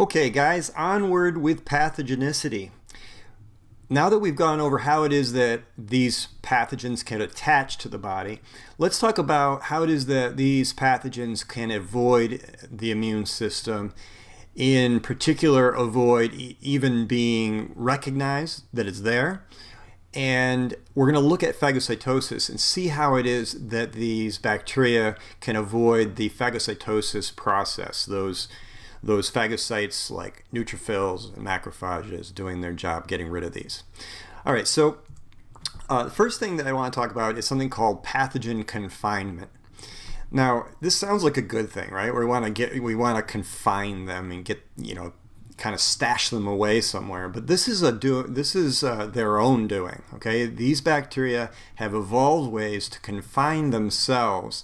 Okay, guys, onward with pathogenicity. Now that we've gone over how it is that these pathogens can attach to the body, let's talk about how it is that these pathogens can avoid the immune system. In particular, avoid even being recognized that it's there. And we're going to look at phagocytosis and see how it is that these bacteria can avoid the phagocytosis process, those phagocytes like neutrophils and macrophages doing their job getting rid of these. All right, so the first thing that I want to talk about is something called pathogen confinement. Now, this sounds like a good thing, right? We want to confine them and get, kind of stash them away somewhere. But this is their own doing. Okay, these bacteria have evolved ways to confine themselves.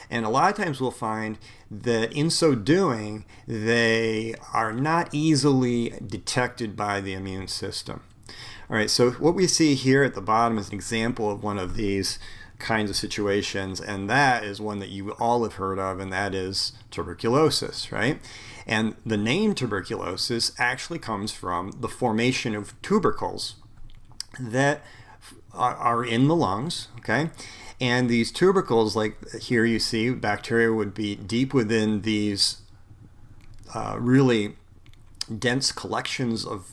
And a lot of times we'll find that in so doing, they are not easily detected by the immune system. All right, so what we see here at the bottom is an example of one of these kinds of situations, and that is one that you all have heard of, and that is tuberculosis, right? And the name tuberculosis actually comes from the formation of tubercles that are in the lungs, okay? And these tubercles, like here you see, bacteria would be deep within these really dense collections of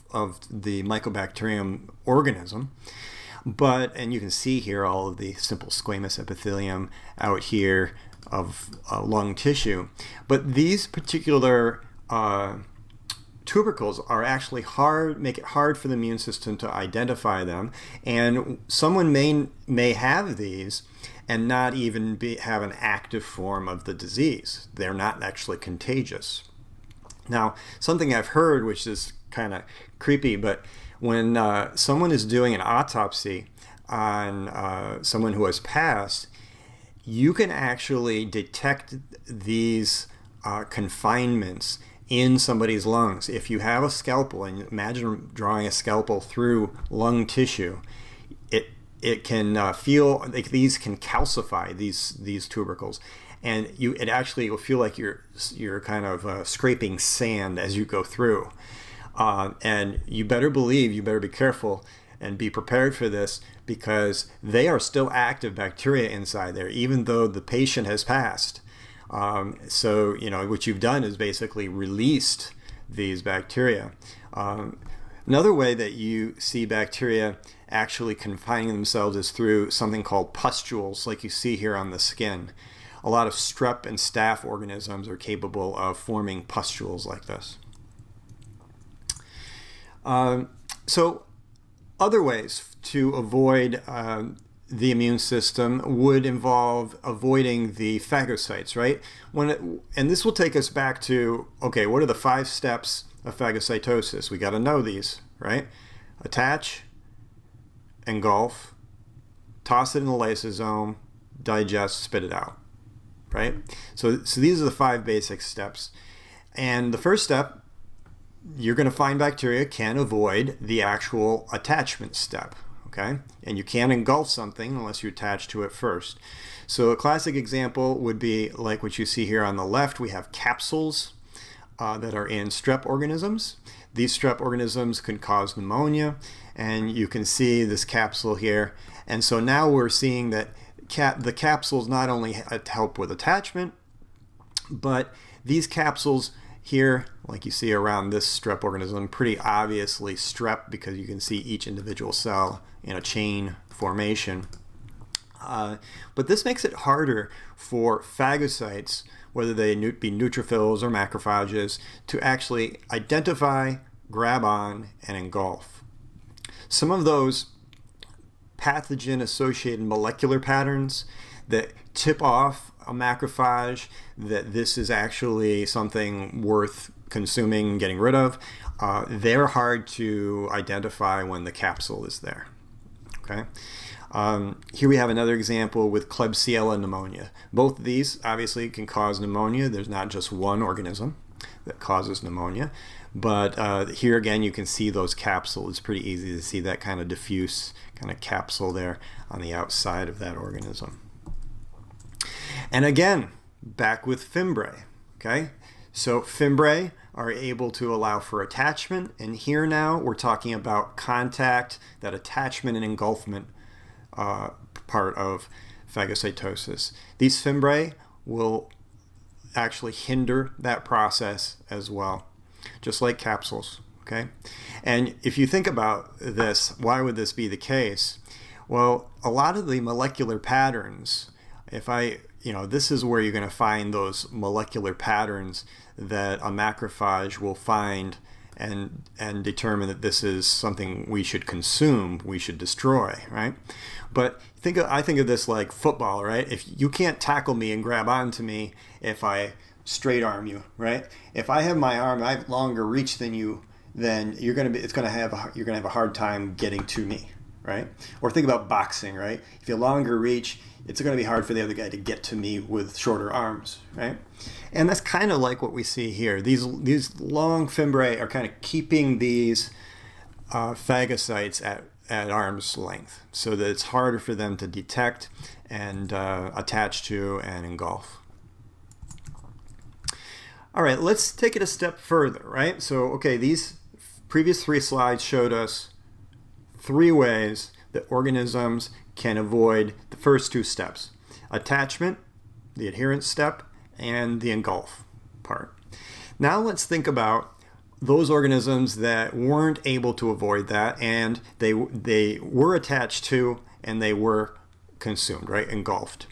the Mycobacterium organism. And you can see here all of the simple squamous epithelium out here of lung tissue. But these particular tubercles are actually make it hard for the immune system to identify them. And someone may have these and not even have an active form of the disease. They're not actually contagious. Now, something I've heard, which is kind of creepy, but when someone is doing an autopsy on someone who has passed, you can actually detect these confinements in somebody's lungs. If you have a scalpel, and imagine drawing a scalpel through lung tissue, it can feel like these can calcify these tubercles, and it actually will feel like you're kind of scraping sand as you go through. And you better be careful and be prepared for this, because they are still active bacteria inside there, even though the patient has passed. So what you've done is basically released these bacteria. Another way that you see bacteria actually confining themselves is through something called pustules, like you see here on the skin. A lot of strep and staph organisms are capable of forming pustules like this. So other ways to avoid the immune system would involve avoiding the phagocytes, right? And this will take us back to, okay, what are the 5 steps of phagocytosis? We got to know these, right? Attach, engulf, toss it in the lysosome, digest, spit it out, right? So these are the 5 basic steps. And the first step, you're going to find bacteria can avoid the actual attachment step, okay? And you can't engulf something unless you attach to it first. So a classic example would be like what you see here on the left. We have capsules that are in strep organisms. These strep organisms can cause pneumonia, and you can see this capsule here. And so now we're seeing that the capsules not only help with attachment, but these capsules here, like you see around this strep organism, pretty obviously strep, because you can see each individual cell in a chain formation. But this makes it harder for phagocytes, whether they be neutrophils or macrophages, to actually identify, grab on, and engulf. Some of those pathogen-associated molecular patterns that tip off a macrophage that this is actually something worth consuming and getting rid of, they're hard to identify when the capsule is there. Okay. Here we have another example with Klebsiella pneumonia. Both of these obviously can cause pneumonia. There's not just one organism that causes pneumonia, but here again you can see those capsules. It's pretty easy to see that kind of diffuse kind of capsule there on the outside of that organism. And again, back with Fimbriae. Okay, so Fimbriae are able to allow for attachment. And here now we're talking about contact, that attachment and engulfment part of phagocytosis. These fimbriae will actually hinder that process as well, just like capsules. Okay, and if you think about this, why would this be the case? Well, a lot of the molecular patterns, this is where you're going to find those molecular patterns that a macrophage will find and determine that this is something we should consume, we should destroy, right? But I think of this like football, right? If you can't tackle me and grab onto me if I straight arm you, right? If I have my arm, I have longer reach than you, then you're going to have a hard time getting to me, right? Or think about boxing, right? If you have longer reach, it's going to be hard for the other guy to get to me with shorter arms, right? And that's kind of like what we see here. These long fimbriae are kind of keeping these phagocytes at arm's length so that it's harder for them to detect and attach to and engulf. All right, let's take it a step further, right? So, okay, these previous 3 slides showed us 3 ways that organisms can avoid the first 2 steps: attachment, the adherence step, and the engulf part. Now let's think about those organisms that weren't able to avoid that, and they were attached to and they were consumed, right? Engulfed.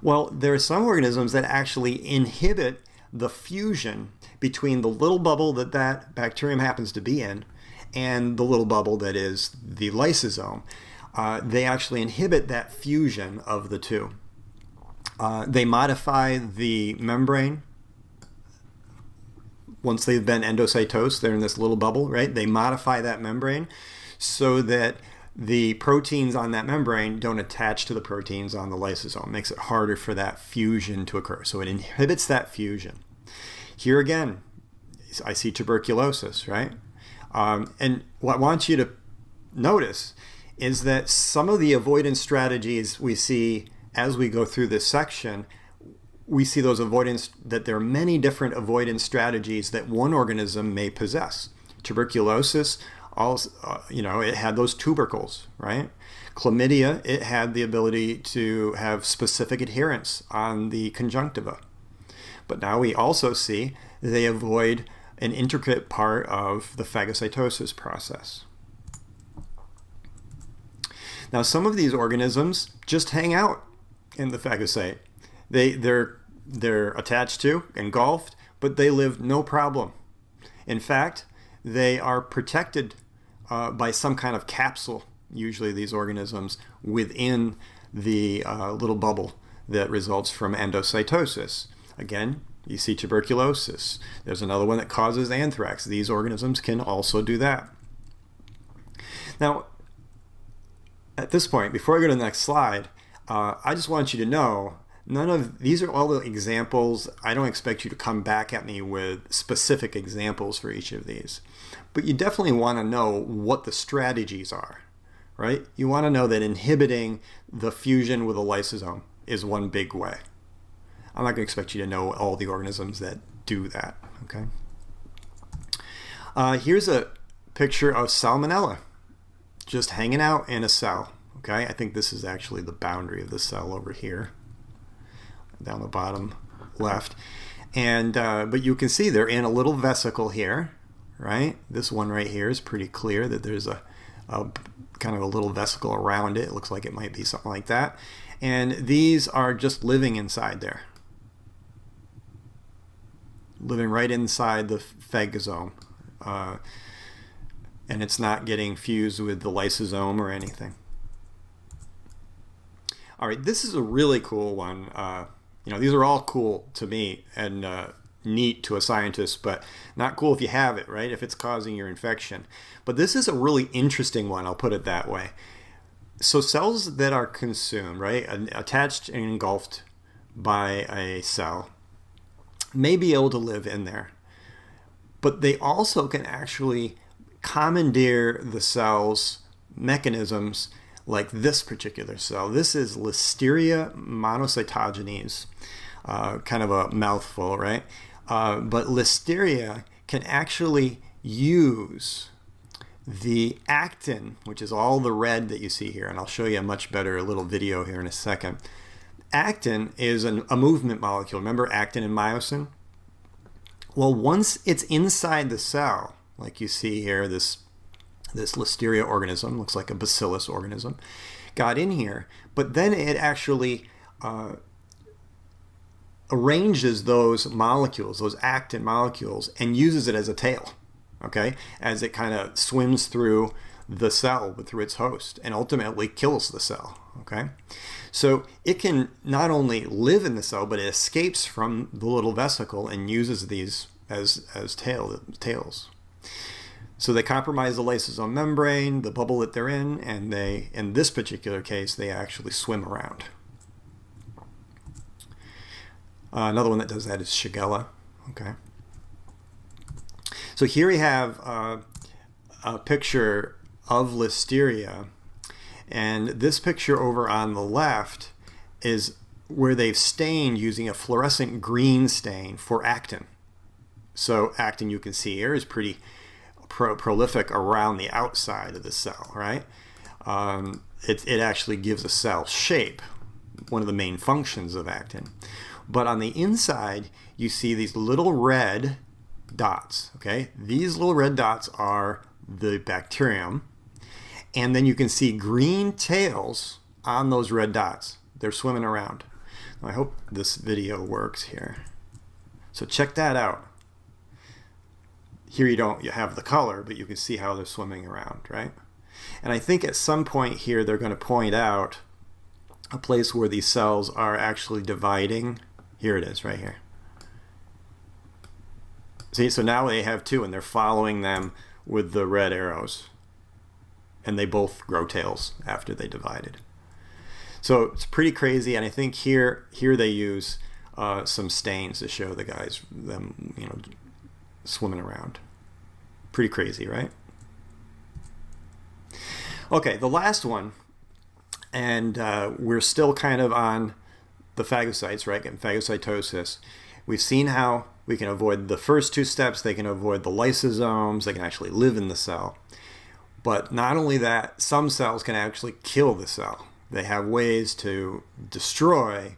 Well, there are some organisms that actually inhibit the fusion between the little bubble that bacterium happens to be in and the little bubble that is the lysosome. They actually inhibit that fusion of the two. They modify the membrane. Once they've been endocytosed, they're in this little bubble, right? They modify that membrane so that the proteins on that membrane don't attach to the proteins on the lysosome. It makes it harder for that fusion to occur. So it inhibits that fusion. Here again, I see tuberculosis, right? And what I want you to notice is that some of the avoidance strategies we see as we go through this section, we see that there are many different avoidance strategies that one organism may possess. Tuberculosis, also, it had those tubercles, right? Chlamydia, it had the ability to have specific adherence on the conjunctiva. But now we also see they avoid an intricate part of the phagocytosis process. Now, some of these organisms just hang out in the phagocyte. They're attached to, engulfed, but they live no problem. In fact, they are protected by some kind of capsule, usually these organisms, within the little bubble that results from endocytosis. Again, you see tuberculosis. There's another one that causes anthrax. These organisms can also do that. Now, at this point, before I go to the next slide, I just want you to know these are all the examples. I don't expect you to come back at me with specific examples for each of these. But you definitely want to know what the strategies are, right? You want to know that inhibiting the fusion with a lysosome is one big way. I'm not going to expect you to know all the organisms that do that, okay? Here's a picture of Salmonella just hanging out in a cell, okay? I think this is actually the boundary of the cell over here, down the bottom left. And but you can see they're in a little vesicle here, right? This one right here is pretty clear that there's a kind of a little vesicle around it. It looks like it might be something like that. And these are just living inside there, living right inside the phagosome. And it's not getting fused with the lysosome or anything. All right, this is a really cool one. These are all cool to me and neat to a scientist, but not cool if you have it, right? If it's causing your infection. But this is a really interesting one, I'll put it that way. So cells that are consumed, right, attached and engulfed by a cell, may be able to live in there. But they also can actually commandeer the cell's mechanisms, like this particular cell. This is Listeria monocytogenes, kind of a mouthful, right? But Listeria can actually use the actin, which is all the red that you see here, and I'll show you a much better little video here in a second. Actin is a movement molecule. Remember actin and myosin? Well, once it's inside the cell, like you see here, this Listeria organism, looks like a bacillus organism, got in here, but then it actually arranges those molecules, those actin molecules, and uses it as a tail, okay, as it kind of swims through the cell, through its host, and ultimately kills the cell, okay? So it can not only live in the cell, but it escapes from the little vesicle and uses these as tails. So they compromise the lysosome membrane, the bubble that they're in, and they, in this particular case, they actually swim around. Another one that does that is Shigella. Okay. So here we have a picture of Listeria, and this picture over on the left is where they've stained using a fluorescent green stain for actin. So actin, you can see here, is pretty prolific around the outside of the cell, right? It actually gives a cell shape, one of the main functions of actin. But on the inside, you see these little red dots, okay? These little red dots are the bacterium, and then you can see green tails on those red dots. They're swimming around. I hope this video works here. So check that out. Here you have the color, but you can see how they're swimming around, right? And I think at some point here they're going to point out a place where these cells are actually dividing. Here it is, right here. See, so now they have two, and they're following them with the red arrows. And they both grow tails after they divided. So it's pretty crazy, and I think here they use some stains to show them, you know, swimming around. Pretty crazy, right? Okay, the last one, and we're still kind of on the phagocytes, right? And phagocytosis. We've seen how we can avoid the first two steps. They can avoid the lysosomes. They can actually live in the cell. But not only that, some cells can actually kill the cell. They have ways to destroy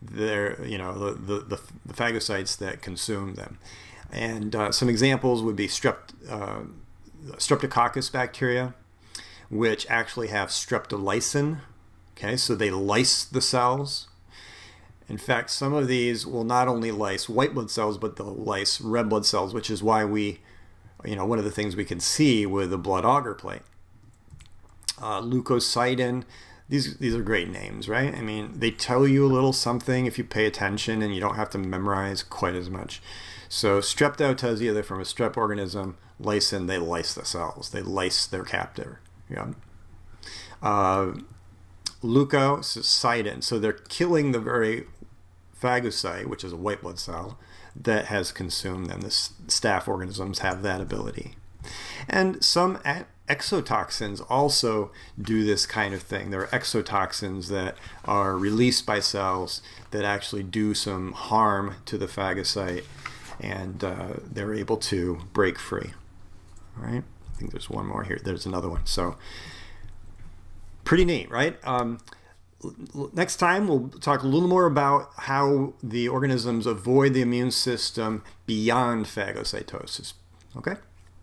their, you know, the phagocytes that consume them. And some examples would be Streptococcus bacteria, which actually have streptolysin. Okay, so they lyse the cells. In fact, some of these will not only lyse white blood cells, but they'll lyse red blood cells, which is why we, you know, one of the things we can see with the blood agar plate. Leukocidin, these are great names, right? I mean, they tell you a little something if you pay attention, and you don't have to memorize quite as much. So strepto tells you they're from a strep organism. Lysin, they lyse the cells. They lyse their captor. Yeah. Leukocidin, so they're killing the very phagocyte, which is a white blood cell, that has consumed them. The staph organisms have that ability. And some exotoxins also do this kind of thing. There are exotoxins that are released by cells that actually do some harm to the phagocyte, and they're able to break free. All right? I think there's one more here. There's another one. So pretty neat, right? Next time, we'll talk a little more about how the organisms avoid the immune system beyond phagocytosis. Okay?